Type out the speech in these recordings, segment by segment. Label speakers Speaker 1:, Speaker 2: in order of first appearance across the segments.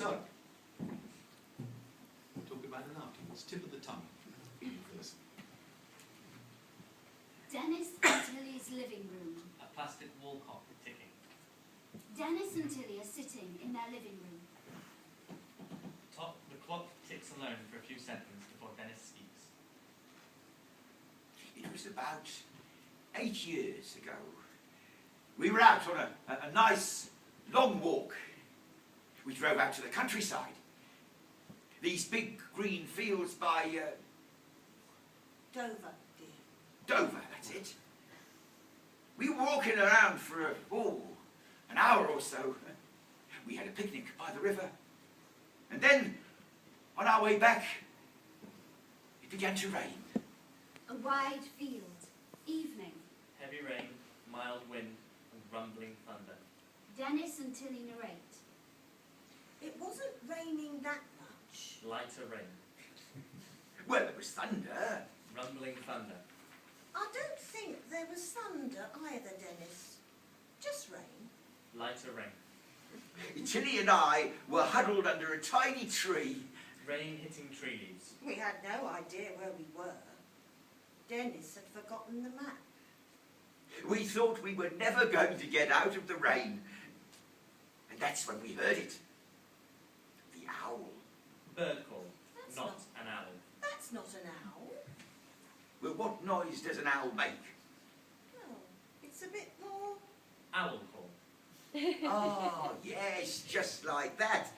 Speaker 1: So, talk about it afterwards. Tip of the tongue. First.
Speaker 2: Dennis and Tilly's living room.
Speaker 3: A plastic wall clock ticking.
Speaker 2: Dennis and Tilly are sitting in their living room.
Speaker 3: The clock ticks alone for a few seconds before Dennis speaks.
Speaker 4: It was about 8 years ago. We were out on a nice long walk. We drove out to the countryside. These big green fields by
Speaker 5: Dover, dear.
Speaker 4: Dover, that's it. We were walking around for an hour or so. We had a picnic by the river. And then, on our way back, it began to rain.
Speaker 2: A wide field. Evening.
Speaker 3: Heavy rain, mild wind, and rumbling thunder.
Speaker 2: Dennis and Tilly narrate.
Speaker 5: It wasn't raining that much.
Speaker 3: Lighter rain.
Speaker 4: Well, there was thunder.
Speaker 3: Rumbling thunder.
Speaker 5: I don't think there was thunder either, Dennis. Just rain.
Speaker 3: Lighter rain.
Speaker 4: Tilly and I were huddled under a tiny tree.
Speaker 3: Rain hitting tree leaves.
Speaker 5: We had no idea where we were. Dennis had forgotten the map.
Speaker 4: We thought we were never going to get out of the rain. And that's when we heard it. The owl.
Speaker 3: Bird call,
Speaker 5: That's
Speaker 3: not an owl.
Speaker 5: That's not an owl.
Speaker 4: Well, what noise does an owl make?
Speaker 5: No, it's a bit more...
Speaker 3: Owl call.
Speaker 4: Oh, yes, just like that.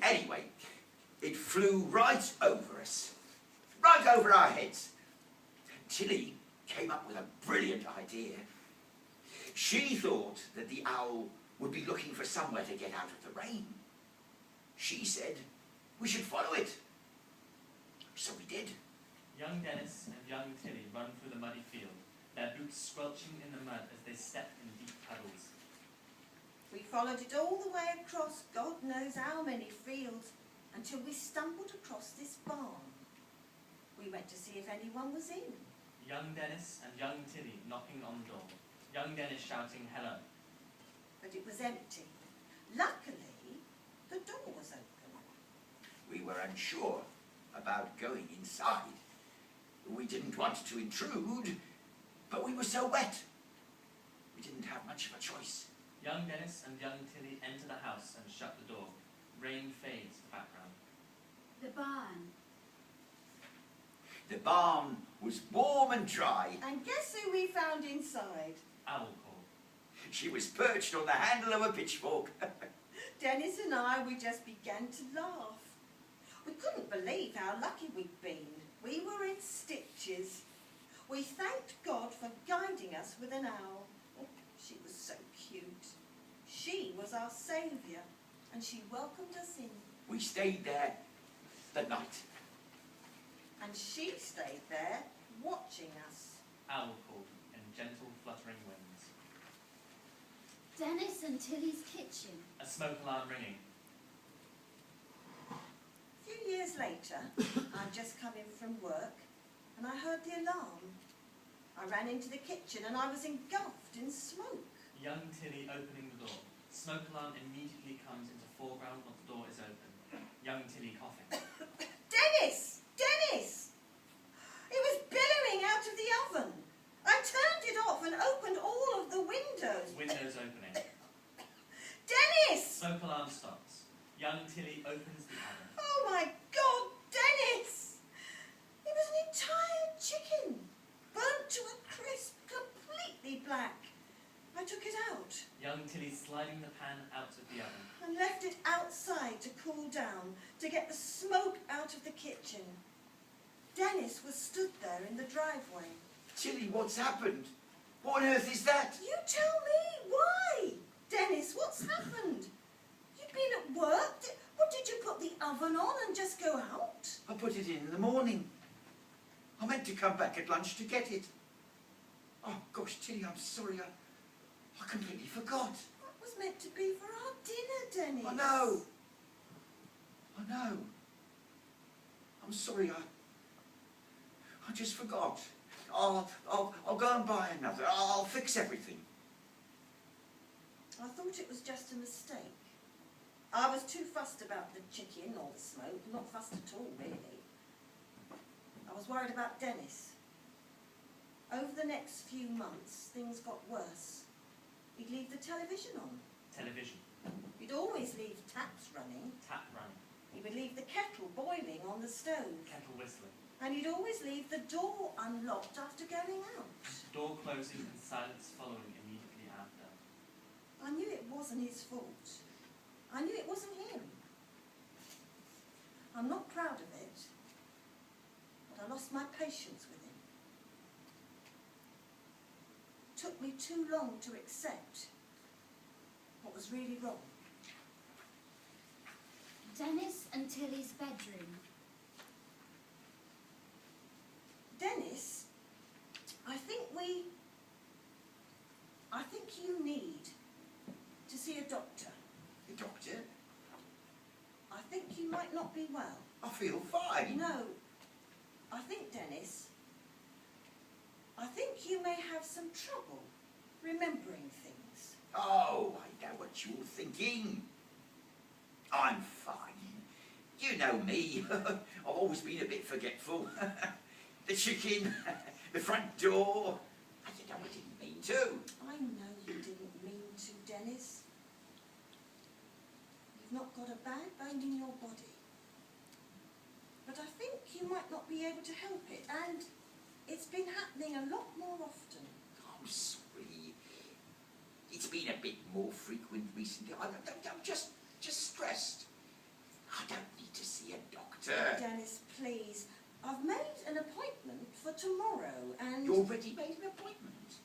Speaker 4: Anyway, it flew right over us. Right over our heads. Tilly came up with a brilliant idea. She thought that the owl would be looking for somewhere to get out of the rain. She said we should follow it. So we did.
Speaker 3: Young Dennis and young Tilly run through the muddy field, their boots squelching in the mud as they step in deep puddles.
Speaker 5: We followed it all the way across God knows how many fields until we stumbled across this barn. We went to see if anyone was in.
Speaker 3: Young Dennis and young Tilly knocking on the door. Young Dennis shouting hello.
Speaker 5: But it was empty. Luckily, the door was open.
Speaker 4: We were unsure about going inside. We didn't want to intrude, but we were so wet. We didn't have much of a choice.
Speaker 3: Young Dennis and young Tilly enter the house and shut the door. Rain fades to the background.
Speaker 2: The barn.
Speaker 4: The barn was warm and dry.
Speaker 5: And guess who we found inside?
Speaker 3: Owl call.
Speaker 4: She was perched on the handle of a pitchfork.
Speaker 5: Dennis and I, we just began to laugh. We couldn't believe how lucky we'd been. We were in stitches. We thanked God for guiding us with an owl. Oh, she was so cute. She was our saviour, and she welcomed us in.
Speaker 4: We stayed there the night.
Speaker 5: And she stayed there, watching us.
Speaker 3: Owl call in gentle fluttering winds.
Speaker 2: Dennis and Tilly's kitchen.
Speaker 3: A smoke alarm ringing.
Speaker 5: A few years later, I'd just come in from work, and I heard the alarm. I ran into the kitchen, and I was engulfed in smoke.
Speaker 3: Young Tilly opening the door. Smoke alarm immediately comes into foreground once the door is open. Young Tilly coughing.
Speaker 5: Dennis! Dennis! It was billowing out of the oven. I turned it off and opened all of the windows.
Speaker 3: Windows opening.
Speaker 5: Dennis!
Speaker 3: Smoke alarm stops. Young Tilly opens the oven.
Speaker 5: Oh my God, Dennis! It was an entire chicken, burnt to a crisp, completely black. I took it out
Speaker 3: Young Tilly sliding the pan out of the oven.
Speaker 5: and left it outside to cool down, to get the smoke out of the kitchen. Dennis was stood there in the driveway.
Speaker 4: Tilly, what's happened? What on earth is that?
Speaker 5: You tell me, why? Dennis, what's happened? You'd been at work. What, did you put the oven on and just go out?
Speaker 4: I put it in the morning. I meant to come back at lunch to get it. Oh, gosh, Tilly, I'm sorry. I completely forgot.
Speaker 5: That was meant to be for our dinner, Dennis.
Speaker 4: I know. I know. I'm sorry, I just forgot. I'll go and buy another. I'll fix everything.
Speaker 5: I thought it was just a mistake. I was too fussed about the chicken or the smoke, not fussed at all, really. I was worried about Dennis. Over the next few months, things got worse. He'd leave the television on.
Speaker 3: Television.
Speaker 5: He'd always leave taps running.
Speaker 3: Tap running.
Speaker 5: He would leave the kettle boiling on the stove.
Speaker 3: Kettle whistling.
Speaker 5: And he'd always leave the door unlocked after going out.
Speaker 3: Door closing and silence following immediately after.
Speaker 5: I knew it wasn't his fault. I knew it wasn't him. I'm not proud of it, but I lost my patience with him. It took me too long to accept what was really wrong.
Speaker 2: Dennis and Tilly's bedroom.
Speaker 5: Dennis, I think you need to see a doctor.
Speaker 4: The doctor?
Speaker 5: I think you might not be well.
Speaker 4: I feel fine.
Speaker 5: No, I think, Dennis, I think you may have some trouble remembering things.
Speaker 4: Oh, I know what you're thinking. I'm fine. You know me. I've always been a bit forgetful. The chicken, the front door. You know, I didn't mean to.
Speaker 5: I know you didn't mean to, Dennis. You've not got a bad bone in your body. But I think you might not be able to help it, and it's been happening a lot more often.
Speaker 4: I'm sorry. It's been a bit more frequent recently. I'm just stressed. I don't need to see a doctor.
Speaker 5: Dennis, please. I've made an appointment for tomorrow, and...
Speaker 4: You already made an appointment?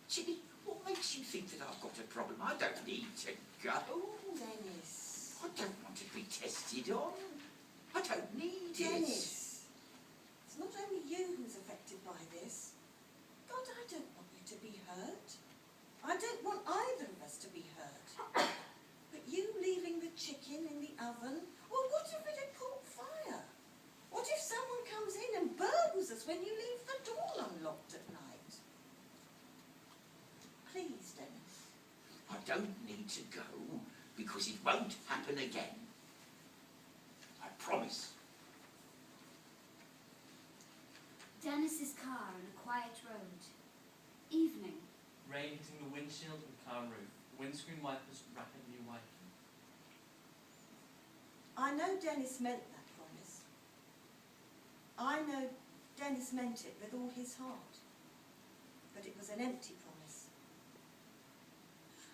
Speaker 4: Chitty, what makes you think that I've got a problem? I don't need to go.
Speaker 5: Oh, Dennis.
Speaker 4: I don't want to be tested on. I don't need it.
Speaker 5: Dennis. It's not only you who's affected by this. God, I don't want you to be hurt. I don't want either of us to be hurt. But you leaving the chicken in the oven, well, what if it had caught fire? What if someone comes in and burgles us when you leave the door unlocked at night? Please, Dennis.
Speaker 4: I don't need to go because it won't happen again. I promise.
Speaker 2: Dennis's car on a quiet road. Evening.
Speaker 3: Rain hitting the windshield and car roof. Windscreen wipers rapidly wiping.
Speaker 5: I know Dennis meant that promise. I know Dennis meant it with all his heart. But it was an empty promise.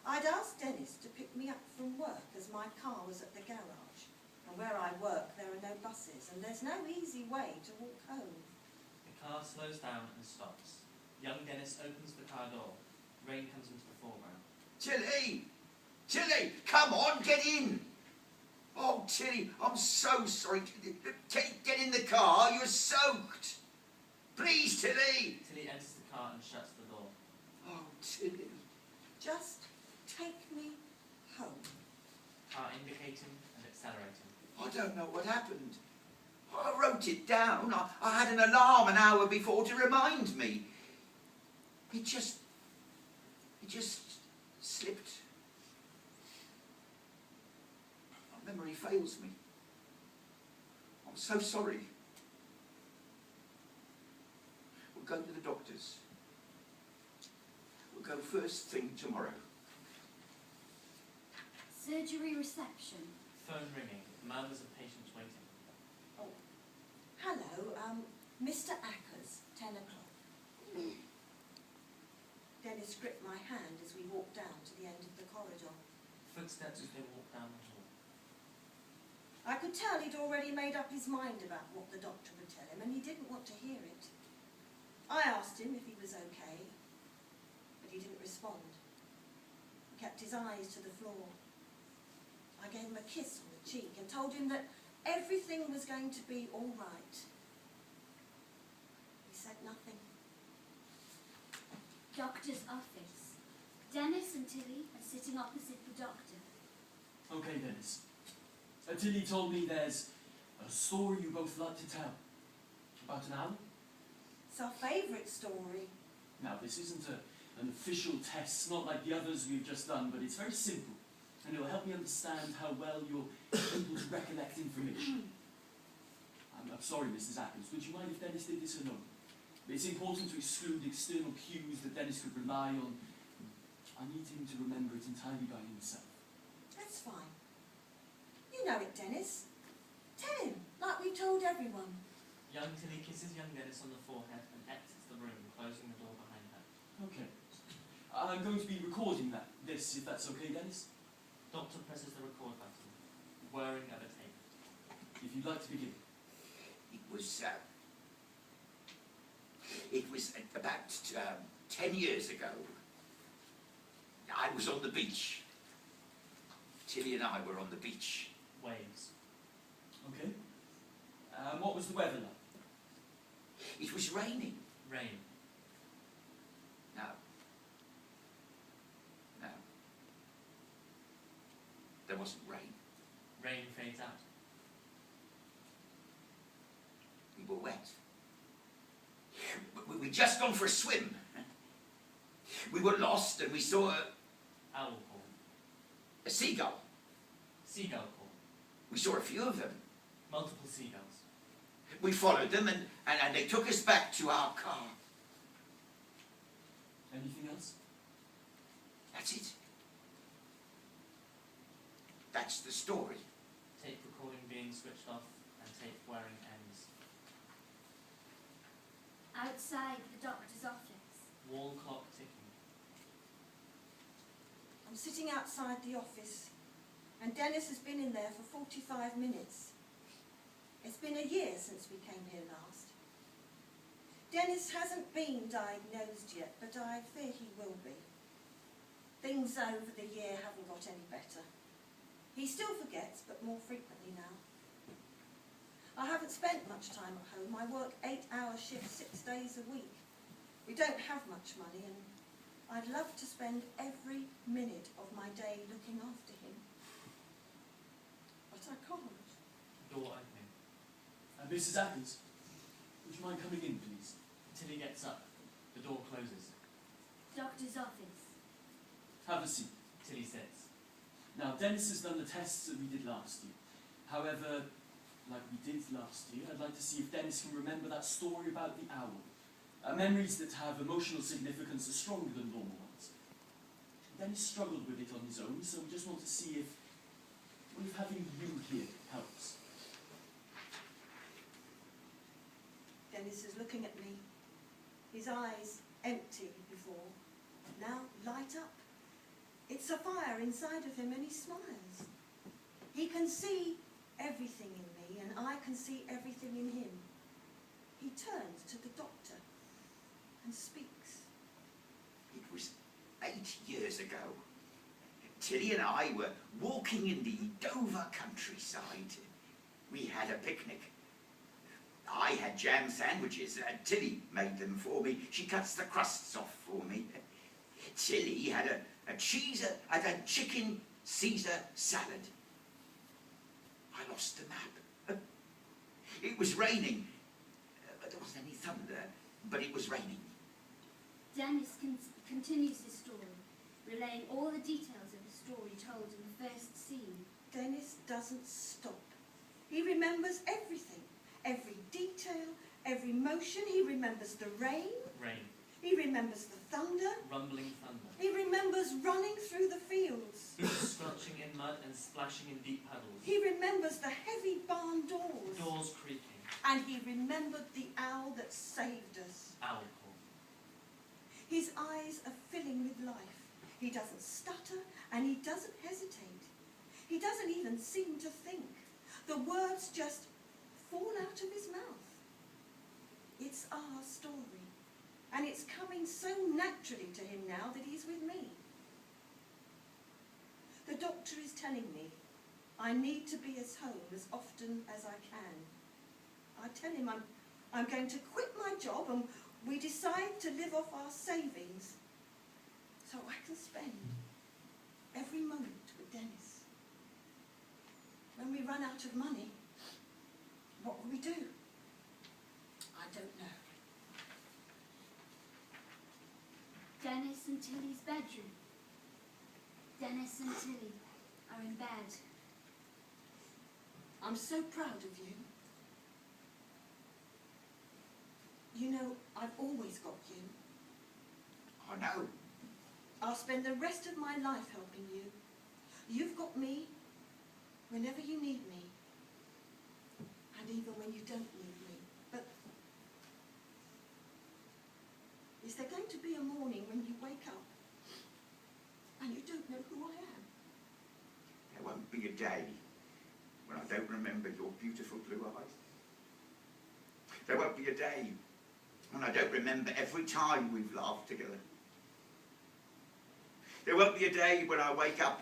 Speaker 5: I'd asked Dennis to pick me up from work as my car was at the garage. And where I work, there are no buses, and there's no easy way to walk home.
Speaker 3: The car slows down and stops. Young Dennis opens the car door. Rain comes into the foreground.
Speaker 4: Tilly! Tilly! Come on, get in! Oh, Tilly, I'm so sorry. Get in the car, you're soaked. Please, Tilly!
Speaker 3: Tilly enters the car and shuts the door.
Speaker 4: Oh, Tilly.
Speaker 5: Just take me home.
Speaker 3: Car indicating and accelerating.
Speaker 4: I don't know what happened. I wrote it down. I had an alarm an hour before to remind me. It just slipped. My memory fails me. I'm so sorry. We'll go to the doctor's. We'll go first thing tomorrow.
Speaker 2: Surgery reception.
Speaker 3: Phone ringing. Murmurs of patients waiting.
Speaker 5: Hello, Mr. Ackers, 10 o'clock. Dennis gripped my hand as we walked down to the end of the corridor.
Speaker 3: Footsteps as they walk down the hall.
Speaker 5: I could tell he'd already made up his mind about what the doctor would tell him, and he didn't want to hear it. I asked him if he was okay, but he didn't respond. He kept his eyes to the floor. I gave him a kiss on the cheek and told him that everything was going to be all right. He said nothing.
Speaker 2: Doctor's office. Dennis and Tilly are sitting opposite the doctor.
Speaker 6: Okay, Dennis. Tilly told me there's a story you both like to tell. About an owl?
Speaker 5: It's our favourite story.
Speaker 6: Now, this isn't an official test, not like the others we've just done, but it's very simple. and it'll help me understand how well you're able to recollect information. I'm sorry, Mrs. Atkins. Would you mind if Dennis did this alone? It's important to exclude external cues that Dennis could rely on. I need him to remember it entirely by himself.
Speaker 5: That's fine. You know it, Dennis. Tell him, like we told everyone.
Speaker 3: Young Tilly kisses young Dennis on the forehead and exits the room, closing the door behind her.
Speaker 6: Okay. I'm going to be recording this, if that's okay, Dennis?
Speaker 3: Doctor presses the record button, whirring at the tape.
Speaker 6: If you'd like to begin.
Speaker 4: It was about 10 years ago. I was on the beach. Tilly and I were on the beach.
Speaker 3: Waves.
Speaker 6: Okay. What was the weather like?
Speaker 4: It was raining.
Speaker 3: Rain.
Speaker 4: No. No. There wasn't rain.
Speaker 3: Rain fades out.
Speaker 4: We were wet. We'd just gone for a swim. We were lost and we saw
Speaker 3: Owl call.
Speaker 4: a seagull.
Speaker 3: Seagull call.
Speaker 4: We saw a few of them.
Speaker 3: Multiple seagulls.
Speaker 4: We followed them and they took us back to our car.
Speaker 6: Anything else?
Speaker 4: That's it. That's the story.
Speaker 3: Tape recording being switched off and tape wearing ends.
Speaker 2: Outside the doctor's office.
Speaker 3: Wall clock ticking.
Speaker 5: I'm sitting outside the office, and Dennis has been in there for 45 minutes. It's been a year since we came here last. Dennis hasn't been diagnosed yet, but I fear he will be. Things over the year haven't got any better. He still forgets, but more frequently now. I haven't spent much time at home. I work 8-hour shifts 6 days a week. We don't have much money, and I'd love to spend every minute of my day looking after him. But I can't.
Speaker 3: Door opening.
Speaker 6: Mrs. Atkins, would you mind coming in, please?
Speaker 3: Tilly gets up. The door closes.
Speaker 2: Doctor's office.
Speaker 6: Have a seat.
Speaker 3: Tilly sits.
Speaker 6: Now, Dennis has done the tests that we did last year. However, like we did last year, I'd like to see if Dennis can remember that story about the owl. Memories that have emotional significance are stronger than normal ones. Dennis struggled with it on his own, so we just want to see if having you here helps.
Speaker 5: Dennis is looking at me. His eyes empty before, now light up. It's a fire inside of him and he smiles. He can see everything in me and I can see everything in him. He turns to the doctor and speaks.
Speaker 4: It was 8 years ago. Tilly and I were walking in the Dover countryside. We had a picnic. I had jam sandwiches. Tilly made them for me. She cuts the crusts off for me. Tilly had a chicken Caesar salad. I lost the map. It was raining. There wasn't any thunder, but it was raining.
Speaker 2: Dennis continues his story, relaying all the details of the story told in the first scene.
Speaker 5: Dennis doesn't stop. He remembers everything, every detail, every motion. He remembers the rain.
Speaker 3: Rain.
Speaker 5: He remembers the thunder.
Speaker 3: Rumbling thunder.
Speaker 5: He remembers running through the fields.
Speaker 3: Squelching in mud and splashing in deep puddles.
Speaker 5: He remembers the heavy barn doors.
Speaker 3: Doors creaking.
Speaker 5: And he remembered the owl that saved us.
Speaker 3: Owl call.
Speaker 5: His eyes are filling with life. He doesn't stutter and he doesn't hesitate. He doesn't even seem to think. The words just fall out of his mouth. It's our story. And it's coming so naturally to him now that he's with me. The doctor is telling me I need to be at home as often as I can. I tell him I'm going to quit my job and we decide to live off our savings so I can spend every moment with Dennis. When we run out of money, what will we do? I don't know.
Speaker 2: Dennis and Tilly's bedroom. Dennis and Tilly. are in bed.
Speaker 5: I'm so proud of you. You know, I've always got you.
Speaker 4: I know.
Speaker 5: I'll spend the rest of my life helping you. You've got me whenever you need me. And even when you don't need me. But is there going to be a morning when you wake up and you don't know who I am?
Speaker 4: There won't be a day when I don't remember your beautiful blue eyes. There won't be a day when I don't remember every time we've laughed together. There won't be a day when I wake up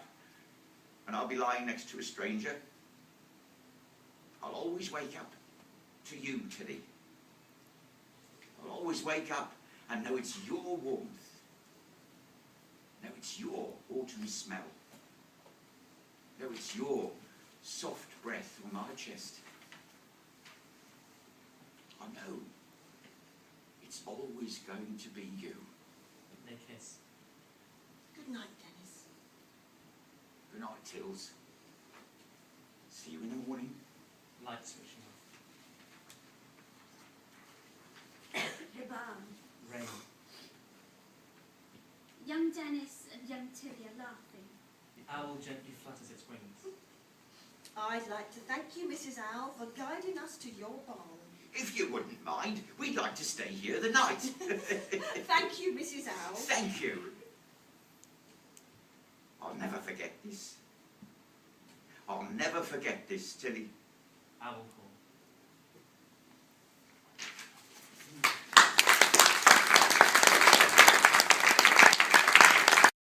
Speaker 4: and I'll be lying next to a stranger. I'll always wake up to you, Tilly. I'll always wake up and know it's your warmth. Know it's your autumn smell. Know it's your soft breath on my chest. I know it's always going to be you.
Speaker 3: They kiss.
Speaker 5: Good night, Dennis.
Speaker 4: Good night, Tills. See you in the morning.
Speaker 3: Light switching off.
Speaker 2: The barn.
Speaker 3: Rain.
Speaker 2: Young Dennis and young Tilly are laughing.
Speaker 3: The owl gently flutters its wings.
Speaker 5: I'd like to thank you, Mrs. Owl, for guiding us to your barn.
Speaker 4: If you wouldn't mind, we'd like to stay here the night.
Speaker 5: Thank you, Mrs. Owl.
Speaker 4: Thank you. I'll never forget this. I'll never forget this, Tilly.
Speaker 3: Owl